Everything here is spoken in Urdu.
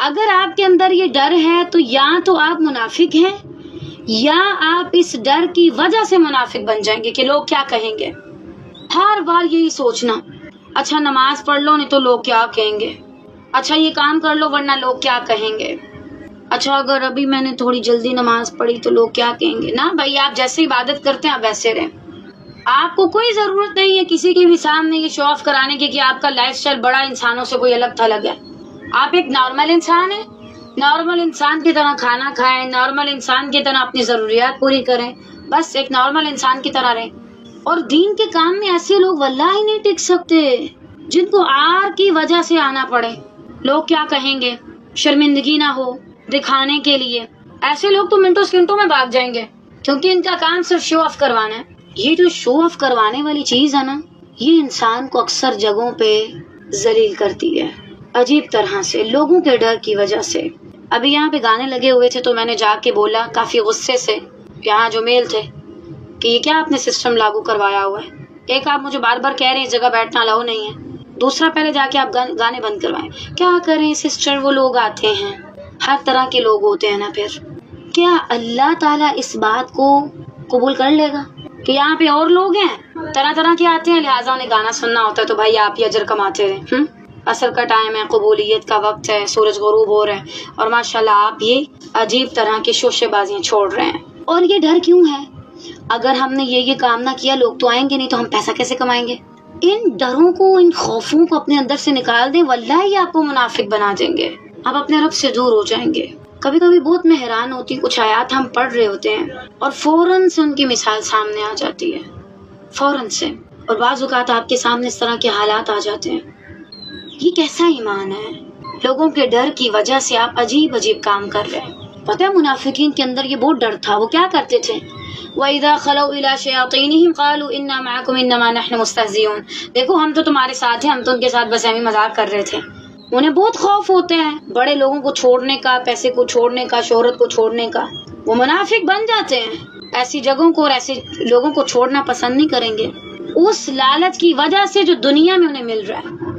اگر آپ کے اندر یہ ڈر ہے تو یا تو آپ منافق ہیں یا آپ اس ڈر کی وجہ سے منافق بن جائیں گے کہ لوگ کیا کہیں گے. ہر بار یہی سوچنا، اچھا نماز پڑھ لو نہیں تو لوگ کیا کہیں گے، اچھا یہ کام کر لو ورنہ لوگ کیا کہیں گے، اچھا اگر ابھی میں نے تھوڑی جلدی نماز پڑھی تو لوگ کیا کہیں گے. نہ بھائی، آپ جیسے عبادت کرتے ہیں آپ ویسے رہیں. آپ کو کوئی ضرورت نہیں ہے کسی کے بھی سامنے یہ شو آف کرانے کی کہ آپ کا لائف سٹائل بڑا انسانوں سے کوئی الگ تھلگ ہے. آپ ایک نارمل انسان ہیں، نارمل انسان کی طرح کھانا کھائیں، نارمل انسان کی طرح اپنی ضروریات پوری کریں، بس ایک نارمل انسان کی طرح رہیں. اور دین کے کام میں ایسے لوگ واللہ ہی نہیں ٹک سکتے جن کو آر کی وجہ سے آنا پڑے. لوگ کیا کہیں گے، شرمندگی نہ ہو دکھانے کے لیے. ایسے لوگ تو منٹوں سیکنڈوں میں بھاگ جائیں گے کیونکہ ان کا کام صرف شو آف کروانا ہے. یہ جو شو آف کروانے والی چیز ہے نا، یہ انسان کو اکثر جگہوں پہ ذلیل کرتی ہے عجیب طرح سے، لوگوں کے ڈر کی وجہ سے. ابھی یہاں پہ گانے لگے ہوئے تھے تو میں نے جا کے بولا کافی غصے سے، یہاں جو میل تھے، کہ یہ کیا آپ نے سسٹم لاگو کروایا ہوا ہے. ایک آپ مجھے بار بار کہہ رہے ہیں اس جگہ بیٹھنا الاؤ نہیں ہے، دوسرا پہلے جا کے آپ گانے بند کروائیں. کیا کریں سسٹر، وہ لوگ آتے ہیں، ہر طرح کے لوگ ہوتے ہیں نا. پھر کیا اللہ تعالیٰ اس بات کو قبول کر لے گا کہ یہاں پہ اور لوگ ہیں طرح طرح کے آتے ہیں، لہٰذا انہیں گانا سننا ہوتا ہے تو بھائی آپ ہی اجر کماتے رہیں. عصر کا ٹائم ہے، قبولیت کا وقت ہے، سورج غروب ہو رہا ہے اور ماشاءاللہ آپ یہ عجیب طرح کی شوشے بازیاں چھوڑ رہے ہیں. اور یہ ڈر کیوں ہے؟ اگر ہم نے یہ کام نہ کیا لوگ تو آئیں گے نہیں، تو ہم پیسہ کیسے کمائیں گے؟ ان ڈروں کو، ان خوفوں کو اپنے اندر سے نکال دیں، واللہ ہی آپ کو منافق بنا دیں گے، آپ اپنے رب سے دور ہو جائیں گے. کبھی کبھی بہت میں حیران ہوتی ہوں، کچھ آیات ہم پڑھ رہے ہوتے ہیں اور فوراً سے ان کی مثال سامنے آ جاتی ہے، فوراً سے. اور بعض اوقات آپ کے سامنے اس طرح کے حالات آ جاتے ہیں. یہ کیسا ایمان ہے؟ لوگوں کے ڈر کی وجہ سے آپ عجیب عجیب کام کر رہے ہیں. پتہ ہے منافقین کے اندر یہ بہت ڈر تھا. وہ کیا کرتے تھے؟ وَإِذَا خَلَوْا إِلَىٰ شَيَاطِينِهِمْ قَالُوا إِنَّا مَعَكُمْ إِنَّمَا نَحْنُ مُسْتَهْزِئُونَ. دیکھو ہم تو تمہارے ساتھ ہیں، ہم تو ان کے ساتھ بس ایویں مذاق کر رہے تھے. انہیں بہت خوف ہوتا ہے بڑے لوگوں کو چھوڑنے کا، پیسے کو چھوڑنے کا، شہرت کو چھوڑنے کا. وہ منافق بن جاتے ہیں، ایسی جگہوں کو اور ایسے لوگوں کو چھوڑنا پسند نہیں کریں گے اس لالچ کی وجہ سے جو دنیا میں انہیں مل رہا ہے.